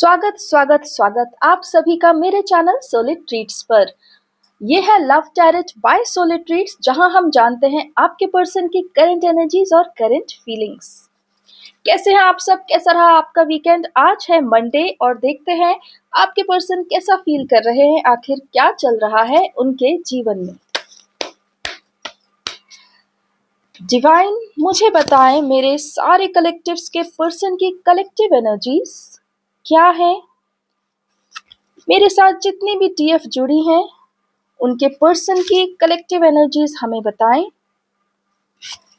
स्वागत स्वागत स्वागत आप सभी का मेरे चैनल सोलिड ट्रीट्स पर। ये है love tarot by solid treats, जहां हम जानते हैं आपके पर्सन की करंट एनर्जीज और करंट फीलिंग्स। कैसे हैं आप सब? कैसा रहा आपका वीकेंड? आज है मंडे और देखते हैं आपके पर्सन कैसा फील कर रहे हैं, आखिर क्या चल रहा है उनके जीवन में। डिवाइन मुझे बताएं मेरे सारे कलेक्टिव्स के पर्सन की कलेक्टिव एनर्जीज क्या है। मेरे साथ जितनी भी टीएफ जुड़ी हैं उनके पर्सन की कलेक्टिव एनर्जीज हमें बताएं,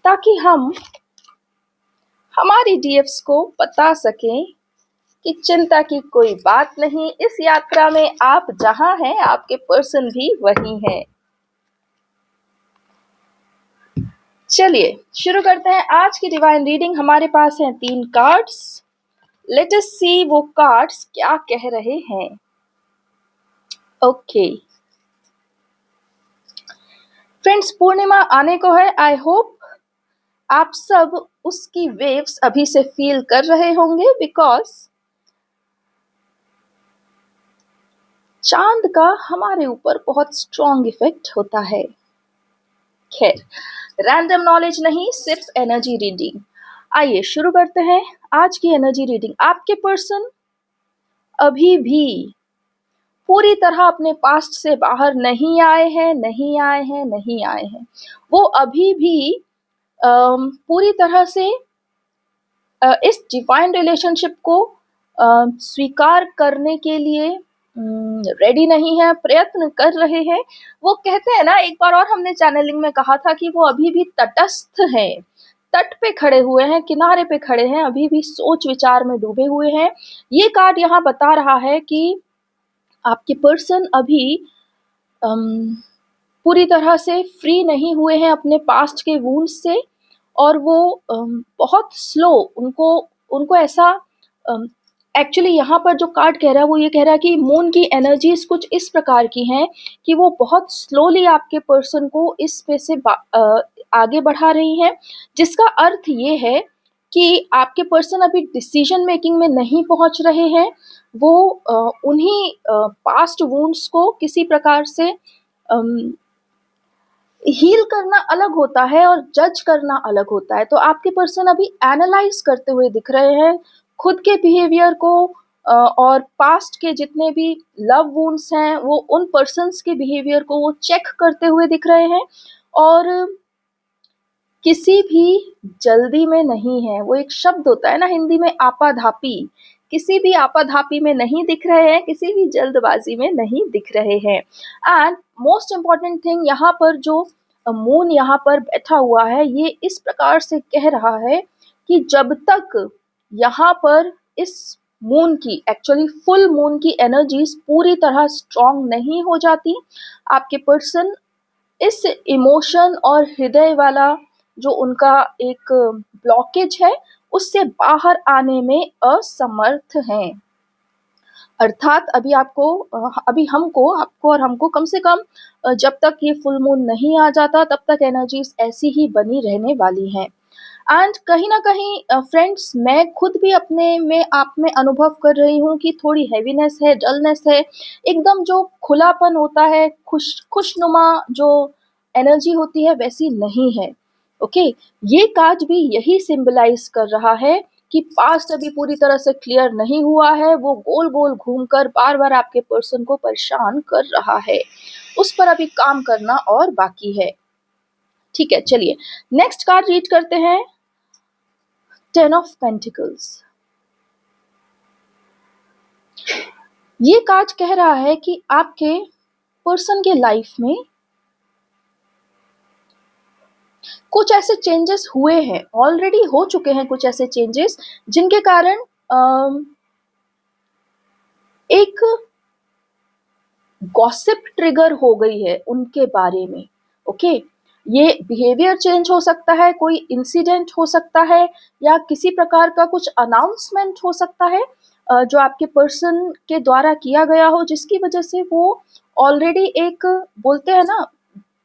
ताकि हम हमारी डीएफ्स को बता सकें कि चिंता की कोई बात नहीं, इस यात्रा में आप जहां हैं आपके पर्सन भी वहीं हैं। चलिए शुरू करते हैं आज की डिवाइन रीडिंग। हमारे पास हैं 3 कार्ड्स। लेट अस सी वो कार्ड्स क्या कह रहे हैं। ओके फ्रेंड्स, पूर्णिमा आने को है। आई होप आप सब उसकी वेव्स अभी से फील कर रहे होंगे, बिकॉज चांद का हमारे ऊपर बहुत स्ट्रॉन्ग इफेक्ट होता है। खैर, रैंडम नॉलेज नहीं, सिर्फ एनर्जी रीडिंग। आइए शुरू करते हैं आज की एनर्जी रीडिंग। आपके पर्सन अभी भी पूरी तरह अपने पास्ट से बाहर नहीं आए हैं, नहीं आए हैं, नहीं आए हैं। वो अभी भी पूरी तरह से इस डिवाइन रिलेशनशिप को स्वीकार करने के लिए रेडी नहीं है, प्रयत्न कर रहे हैं। वो कहते हैं ना, एक बार और हमने चैनलिंग में कहा था कि वो अभी भी तटस्थ हैं, तट पे खड़े हुए हैं, किनारे पे खड़े हैं, अभी भी सोच विचार में डूबे हुए हैं। ये कार्ड यहाँ बता रहा है कि आपके पर्सन अभी पूरी तरह से फ्री नहीं हुए हैं अपने पास्ट के वूंड्स से, और वो बहुत स्लो, उनको ऐसा एक्चुअली यहाँ पर जो कार्ड कह रहा है वो ये कह रहा है कि मून की एनर्जीज कुछ इस प्रकार की हैं कि वो बहुत स्लोली आपके पर्सन को इस पे से आगे बढ़ा रही हैं, जिसका अर्थ ये है कि आपके पर्सन अभी डिसीजन मेकिंग में नहीं पहुंच रहे हैं। वो उन्हीं पास्ट वुंड्स को किसी प्रकार से हील करना अलग होता है और जज करना अलग होता है। तो आपके पर्सन अभी एनालाइज करते हुए दिख रहे हैं खुद के बिहेवियर को, और पास्ट के जितने भी लव वुंड्स हैं वो उन पर्सन्स के बिहेवियर को वो चेक करते हुए दिख रहे हैं, और किसी भी जल्दी में नहीं है। वो एक शब्द होता है ना हिंदी में, आपाधापी, किसी भी आपाधापी में नहीं दिख रहे हैं, किसी भी जल्दबाजी में नहीं दिख रहे हैं। एंड मोस्ट इम्पॉर्टेंट थिंग, यहाँ पर जो मून यहाँ पर बैठा हुआ है ये इस प्रकार से कह रहा है कि जब तक यहाँ पर इस मून की, एक्चुअली फुल मून की एनर्जीज पूरी तरह स्ट्रॉन्ग नहीं हो जाती, आपके पर्सन इस इमोशन और हृदय वाला जो उनका एक ब्लॉकेज है उससे बाहर आने में असमर्थ हैं। अर्थात अभी आपको और हमको कम से कम जब तक ये फुल मून नहीं आ जाता तब तक एनर्जीज ऐसी ही बनी रहने वाली हैं। एंड कहीं ना कहीं फ्रेंड्स, मैं खुद भी अपने में आप में अनुभव कर रही हूँ कि थोड़ी हैवीनेस है, डलनेस है, एकदम जो खुलापन होता है, खुशनुमा जो एनर्जी होती है वैसी नहीं है। ओके, ये कार्ड भी यही सिंबलाइज कर रहा है कि पास्ट अभी पूरी तरह से क्लियर नहीं हुआ है, वो गोल गोल घूमकर बार बार आपके पर्सन को परेशान कर रहा है, उस पर अभी काम करना और बाकी है। ठीक है, चलिए नेक्स्ट कार्ड रीड करते हैं। 10 ऑफ पेंटिकल्स। ये कार्ड कह रहा है कि आपके पर्सन के लाइफ में कुछ ऐसे चेंजेस हुए हैं, ऑलरेडी हो चुके हैं कुछ ऐसे चेंजेस जिनके कारण एक गॉसिप ट्रिगर हो गई है उनके बारे में। ओके, ये बिहेवियर चेंज हो सकता है, कोई इंसिडेंट हो सकता है, या किसी प्रकार का कुछ अनाउंसमेंट हो सकता है जो आपके पर्सन के द्वारा किया गया हो, जिसकी वजह से वो ऑलरेडी एक, बोलते हैं ना,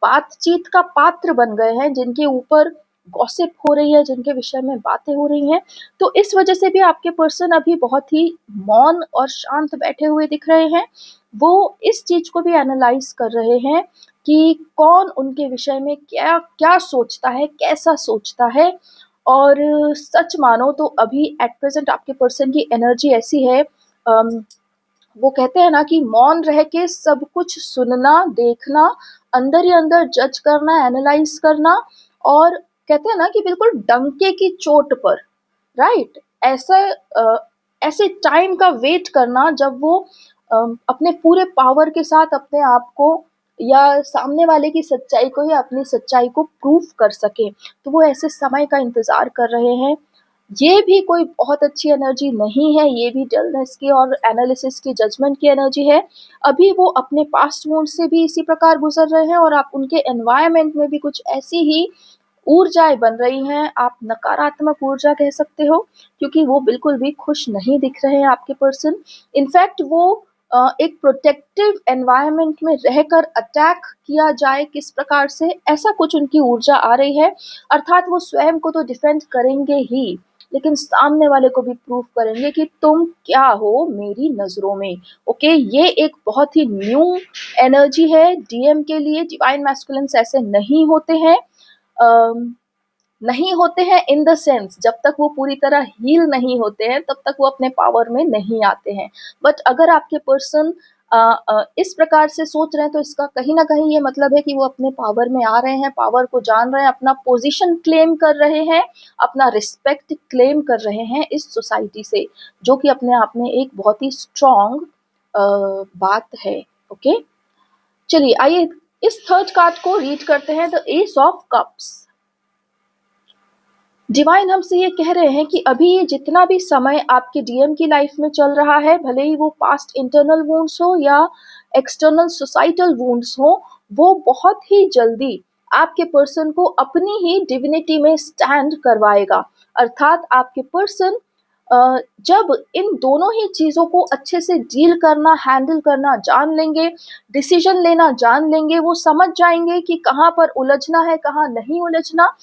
बातचीत का पात्र बन गए हैं, जिनके ऊपर गॉसिप हो रही है, जिनके विषय में बातें हो रही हैं। तो इस वजह से भी आपके पर्सन अभी बहुत ही मौन और शांत बैठे हुए दिख रहे हैं। वो इस चीज़ को भी एनालाइज़ कर रहे हैं कि कौन उनके विषय में क्या क्या सोचता है, कैसा सोचता है। और सच मानो तो अभी एट प्रेज़ेंट आपके पर्सन की एनर्जी ऐसी है, वो कहते हैं ना कि मौन रह के सब कुछ सुनना, देखना, अंदर ही अंदर जज करना, एनालाइज़ करना, और कहते हैं ना कि बिल्कुल डंके की चोट पर, राइट? ऐसा ऐसे टाइम का वेट करना जब वो अपने पूरे पावर के साथ अपने आप को या सामने वाले की सच्चाई को या अपनी सच्चाई को प्रूव कर सके, तो वो ऐसे समय का इंतज़ार कर रहे हैं। ये भी कोई बहुत अच्छी एनर्जी नहीं है, ये भी डलनेस की और एनालिसिस की, जजमेंट की एनर्जी है। अभी वो अपने पास्ट वुंड से भी इसी प्रकार गुज़र रहे हैं और आप उनके एनवायरनमेंट में भी कुछ ऐसी ही ऊर्जाएँ बन रही हैं, आप नकारात्मक ऊर्जा कह सकते हो, क्योंकि वो बिल्कुल भी खुश नहीं दिख रहे हैं आपके पर्सन। इनफैक्ट वो एक प्रोटेक्टिव एनवायरनमेंट में रहकर अटैक किया जाए किस प्रकार से, ऐसा कुछ उनकी ऊर्जा आ रही है। अर्थात वो स्वयं को तो डिफेंड करेंगे ही, लेकिन सामने वाले को भी प्रूव करेंगे कि तुम क्या हो मेरी नज़रों में। ओके, ये एक बहुत ही न्यू एनर्जी है डीएम के लिए। डिवाइन मैस्कुलिन्स ऐसे नहीं होते हैं, नहीं होते हैं इन द सेंस जब तक वो पूरी तरह हील नहीं होते हैं तब तक वो अपने पावर में नहीं आते हैं। बट अगर आपके पर्सन इस प्रकार से सोच रहे हैं तो इसका कहीं ना कहीं ये मतलब है कि वो अपने पावर में आ रहे हैं, पावर को जान रहे हैं, अपना पोजीशन क्लेम कर रहे हैं, अपना रिस्पेक्ट क्लेम कर रहे हैं इस सोसाइटी से, जो कि अपने आप में एक बहुत ही स्ट्रॉन्ग बात है। ओके, चलिए आइए इस थर्ड कार्ड को रीड करते हैं, the S of cups. Divine हमसे ये कह रहे हैं कि अभी ये जितना भी समय आपके डीएम की लाइफ में चल रहा है, भले ही वो पास्ट इंटरनल वुंड्स हो या एक्सटर्नल सोसाइटल वुंड्स हो, वो बहुत ही जल्दी आपके पर्सन को अपनी ही डिविनिटी में स्टैंड करवाएगा। अर्थात आपके पर्सन जब इन दोनों ही चीज़ों को अच्छे से डील करना, हैंडल करना जान लेंगे, डिसीजन लेना जान लेंगे, वो समझ जाएंगे कि कहाँ पर उलझना है, कहाँ नहीं उलझना,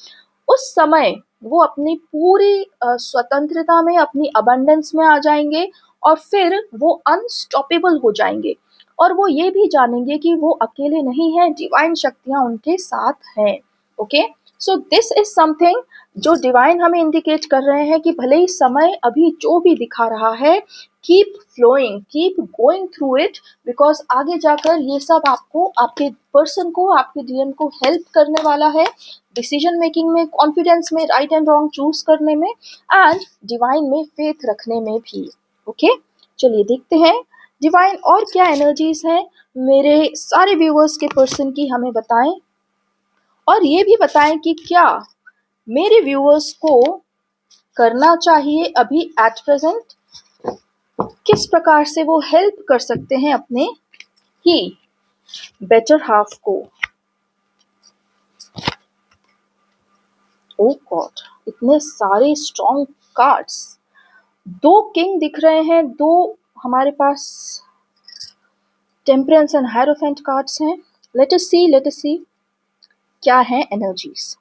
उस समय वो अपनी पूरी स्वतंत्रता में, अपनी अबंडेंस में आ जाएंगे और फिर वो अनस्टॉपेबल हो जाएंगे। और वो ये भी जानेंगे कि वो अकेले नहीं हैं, डिवाइन शक्तियाँ उनके साथ हैं। Okay, so this is something जो डिवाइन हमें इंडिकेट कर रहे हैं कि भले ही समय अभी जो भी दिखा रहा है, keep flowing, keep going through it, because आगे जाकर ये सब आपको, आपके पर्सन को, आपके डीएम को हेल्प करने वाला है डिसीजन मेकिंग में, कॉन्फिडेंस में, राइट एंड रॉन्ग चूज करने में, एंड डिवाइन में फेथ रखने में भी। ओके, चलिए देखते हैं डिवाइन और क्या एनर्जीज हैं मेरे सारे व्यूअर्स के पर्सन की, हमें बताएं। और ये भी बताएं कि क्या मेरे व्यूअर्स को करना चाहिए अभी एट प्रेजेंट, किस प्रकार से वो हेल्प कर सकते हैं अपने ही बेटर हाफ को। ओ गॉड, इतने सारे स्ट्रॉन्ग कार्ड्स, दो किंग दिख रहे हैं, दो हमारे पास टेम्परेंस एंड हायरोफेंट कार्ड्स हैं। लेट अस सी क्या है एनर्जीज।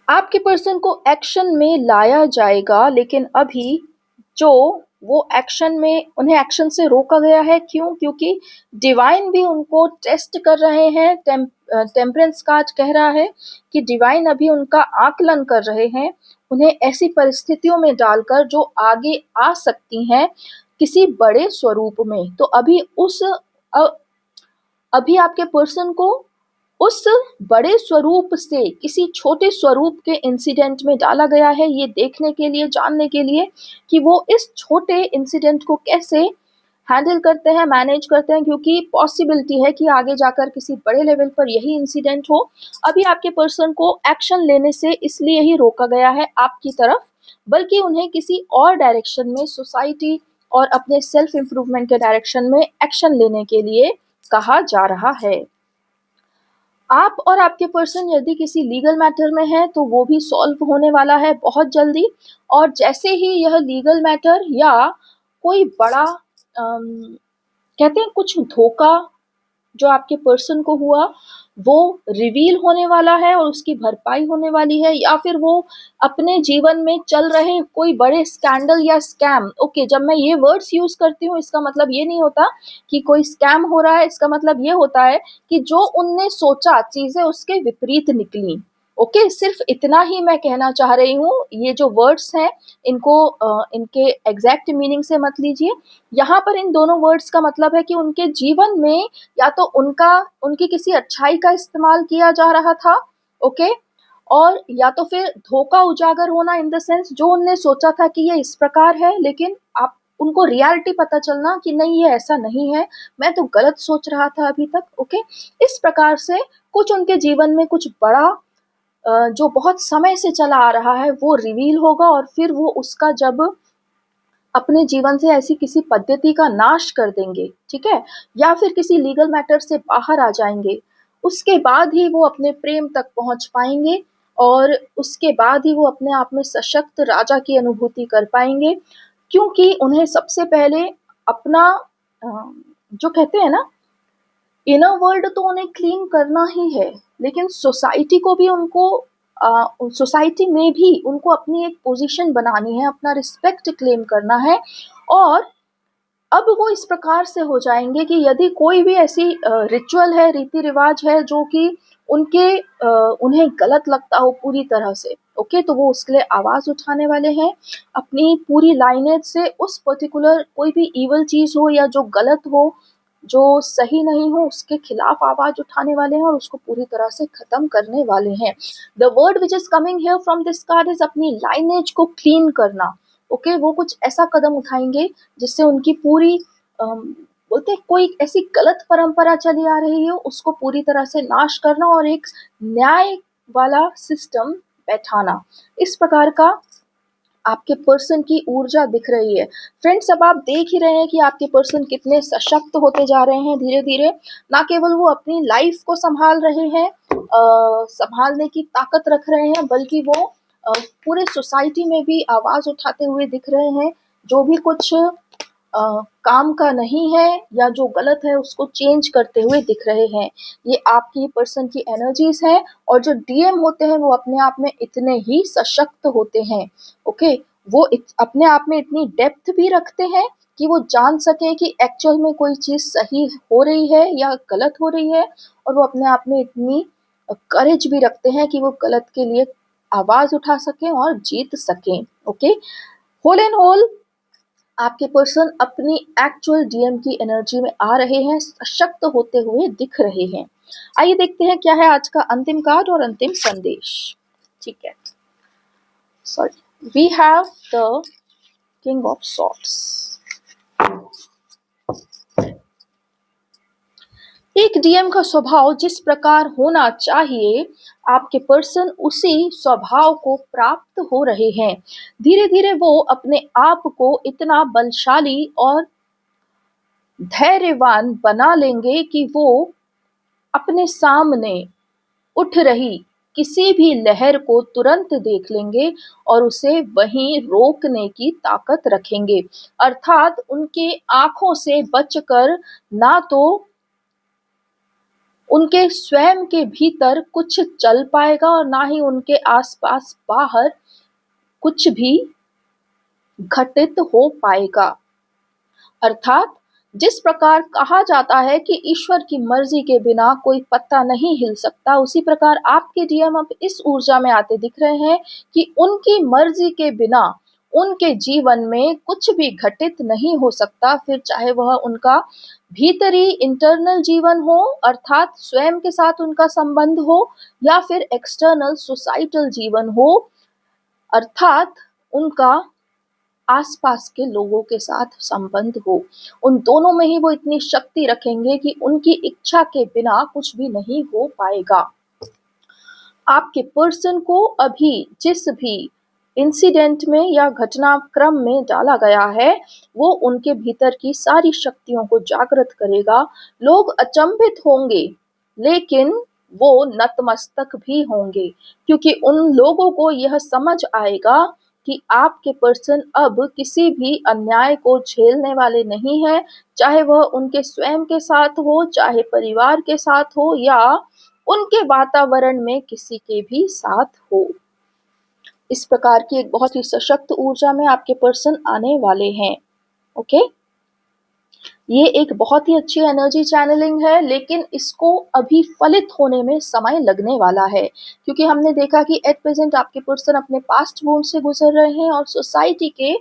आपके पर्सन को एक्शन में लाया जाएगा, लेकिन अभी जो वो एक्शन में, उन्हें एक्शन से रोका गया है। क्यों? क्योंकि डिवाइन भी उनको टेस्ट कर रहे हैं। टेम्परेंस कार्ड कह रहा है कि डिवाइन अभी उनका आकलन कर रहे हैं, उन्हें ऐसी परिस्थितियों में डालकर जो आगे आ सकती हैं किसी बड़े स्वरूप में। तो अभी अभी आपके पर्सन को उस बड़े स्वरूप से किसी छोटे स्वरूप के इंसिडेंट में डाला गया है, ये देखने के लिए, जानने के लिए कि वो इस छोटे इंसिडेंट को कैसे हैंडल करते हैं, मैनेज करते हैं, क्योंकि पॉसिबिलिटी है कि आगे जाकर किसी बड़े लेवल पर यही इंसिडेंट हो। अभी आपके पर्सन को एक्शन लेने से इसलिए ही रोका गया है आपकी तरफ, बल्कि उन्हें किसी और डायरेक्शन में, सोसाइटी और अपने सेल्फ इम्प्रूवमेंट के डायरेक्शन में एक्शन लेने के लिए कहा जा रहा है। आप और आपके पर्सन यदि किसी लीगल मैटर में है तो वो भी सॉल्व होने वाला है बहुत जल्दी। और जैसे ही यह लीगल मैटर या कोई बड़ा कहते हैं कुछ धोखा जो आपके पर्सन को हुआ वो रिवील होने वाला है और उसकी भरपाई होने वाली है, या फिर वो अपने जीवन में चल रहे कोई बड़े स्कैंडल या स्कैम। ओके, जब मैं ये वर्ड्स यूज करती हूँ इसका मतलब ये नहीं होता कि कोई स्कैम हो रहा है, इसका मतलब ये होता है कि जो उनने सोचा चीजें उसके विपरीत निकली। ओके, सिर्फ इतना ही मैं कहना चाह रही हूँ। ये जो वर्ड्स हैं इनको इनके एग्जैक्ट मीनिंग से मत लीजिए। यहाँ पर इन दोनों वर्ड्स का मतलब है कि उनके जीवन में या तो उनकी किसी अच्छाई का इस्तेमाल किया जा रहा था, ओके, और या तो फिर धोखा उजागर होना इन द सेंस जो उनने सोचा था कि ये इस प्रकार है, लेकिन आप उनको रियलिटी पता चलना कि नहीं ये ऐसा नहीं है, मैं तो गलत सोच रहा था अभी तक। ओके, इस प्रकार से कुछ उनके जीवन में कुछ बड़ा जो बहुत समय से चला आ रहा है वो रिवील होगा, और फिर वो उसका जब अपने जीवन से ऐसी किसी पद्धति का नाश कर देंगे, ठीक है, या फिर किसी लीगल मैटर से बाहर आ जाएंगे, उसके बाद ही वो अपने प्रेम तक पहुंच पाएंगे, और उसके बाद ही वो अपने आप में सशक्त राजा की अनुभूति कर पाएंगे। क्योंकि उन्हें सबसे पहले अपना जो कहते हैं ना इनर वर्ल्ड तो उन्हें क्लीन करना ही है, लेकिन सोसाइटी को भी उनको सोसाइटी में भी उनको अपनी एक पोजीशन बनानी है, अपना रिस्पेक्ट क्लेम करना है। और अब वो इस प्रकार से हो जाएंगे कि यदि कोई भी ऐसी रिचुअल है, रीति रिवाज है जो कि उन्हें गलत लगता हो पूरी तरह से, ओके, तो वो उसके लिए आवाज उठाने वाले हैं अपनी पूरी लाइनेज से। उस पर्टिकुलर कोई भी इवल चीज हो या जो गलत हो, जो सही नहीं हो, उसके खिलाफ आवाज उठाने वाले हैं और उसको पूरी तरह से खत्म करने वाले हैं। The word which is coming here from this card is अपनी लाइनेज को क्लीन करना। ओके, वो कुछ ऐसा कदम उठाएंगे जिससे उनकी पूरी बोलते हैं कोई ऐसी गलत परंपरा चली आ रही हो उसको पूरी तरह से नाश करना और एक न्याय वाला सिस्टम बैठाना। इस प्रकार का आपके पर्सन की ऊर्जा दिख रही है। फ्रेंड्स, अब आप देख ही रहे हैं कि आपके पर्सन कितने सशक्त होते जा रहे हैं धीरे धीरे। ना केवल वो अपनी लाइफ को संभाल रहे हैं, संभालने की ताकत रख रहे हैं, बल्कि वो पूरे सोसाइटी में भी आवाज उठाते हुए दिख रहे हैं। जो भी कुछ काम का नहीं है या जो गलत है उसको चेंज करते हुए दिख रहे हैं। ये आपकी पर्सन की एनर्जीज है। और जो डीएम होते हैं वो अपने आप में इतने ही सशक्त होते हैं। ओके, वो अपने आप में इतनी डेप्थ भी रखते हैं कि वो जान सके कि एक्चुअल में कोई चीज सही हो रही है या गलत हो रही है, और वो अपने आप में इतनी करेज भी रखते हैं कि वो गलत के लिए आवाज उठा सकें और जीत सकें। ओके, होल एंड होल आपके पर्सन अपनी एक्चुअल डीएम की एनर्जी में आ रहे हैं, सशक्त होते हुए दिख रहे हैं। आइए देखते हैं क्या है आज का अंतिम कार्ड और अंतिम संदेश। ठीक है, sorry, we have the king of swords. एक डीएम का स्वभाव जिस प्रकार होना चाहिए, आपके पर्सन उसी स्वभाव को प्राप्त हो रहे हैं। धीरे धीरे वो अपने आप को इतना बलशाली और धैर्यवान बना लेंगे कि वो अपने सामने उठ रही किसी भी लहर को तुरंत देख लेंगे और उसे वहीं रोकने की ताकत रखेंगे। अर्थात उनके आंखों से बचकर ना तो उनके स्वयं के भीतर कुछ चल पाएगा और ना ही उनके आसपास बाहर कुछ भी घटित हो पाएगा। अर्थात जिस प्रकार कहा जाता है कि ईश्वर की मर्जी के बिना कोई पत्ता नहीं हिल सकता, उसी प्रकार आपके डीएम अब इस ऊर्जा में आते दिख रहे हैं कि उनकी मर्जी के बिना उनके जीवन में कुछ भी घटित नहीं हो सकता। फिर चाहे वह उनका भीतरी इंटरनल जीवन हो, अर्थात स्वयं के साथ उनका संबंध हो, या फिर एक्सटर्नल सोसाइटल जीवन हो, अर्थात उनका आसपास के लोगों के साथ संबंध हो। उन दोनों में ही वो इतनी शक्ति रखेंगे कि उनकी इच्छा के बिना कुछ भी नहीं हो पाएगा। आपके पर्सन को अभी जिस भी इंसिडेंट में या घटनाक्रम में डाला गया है वो उनके भीतर की सारी शक्तियों को जागृत करेगा। लोग अचंभित होंगे, लेकिन वो नतमस्तक भी होंगे, क्योंकि उन लोगों को यह समझ आएगा कि आपके पर्सन अब किसी भी अन्याय को झेलने वाले नहीं हैं, चाहे वह उनके स्वयं के साथ हो, चाहे परिवार के साथ हो या उनके वातावरण में किसी के भी साथ हो। इस प्रकार की एक बहुत ही सशक्त ऊर्जा में आपके पर्सन आने वाले हैं। ओके? ये एक बहुत ही अच्छी एनर्जी चैनलिंग है, लेकिन इसको अभी फलित होने में समय लगने वाला है, क्योंकि हमने देखा कि एट प्रेजेंट आपके पर्सन अपने पास्ट वूंड से गुजर रहे हैं और सोसाइटी के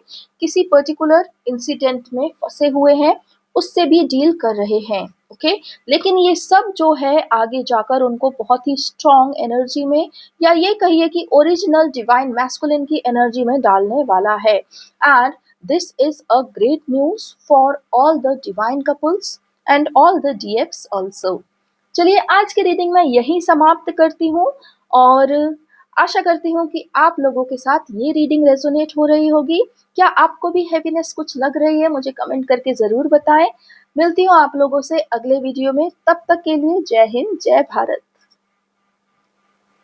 किसी पर्टिकुलर इंसिडेंट में फंसे हुए हैं, उससे भी डील कर रहे हैं। ओके, लेकिन ये सब जो है आगे जाकर उनको बहुत ही स्ट्रॉन्ग एनर्जी में, या ये कहिए कि ओरिजिनल डिवाइन मैस्कुलिन की एनर्जी में डालने वाला है। And this is a great news for all the divine couples and all the DFs also. चलिए आज की रीडिंग मैं यही समाप्त करती हूँ और आशा करती हूँ कि आप लोगों के साथ ये रीडिंग रेजोनेट हो रही होगी। क्या आपको भी हैप्पीनेस कुछ लग रही है? मुझे कमेंट करके ज़रूर बताएं। मिलती हूँ आप लोगों से अगले वीडियो में, तब तक के लिए जय हिंद, जय भारत।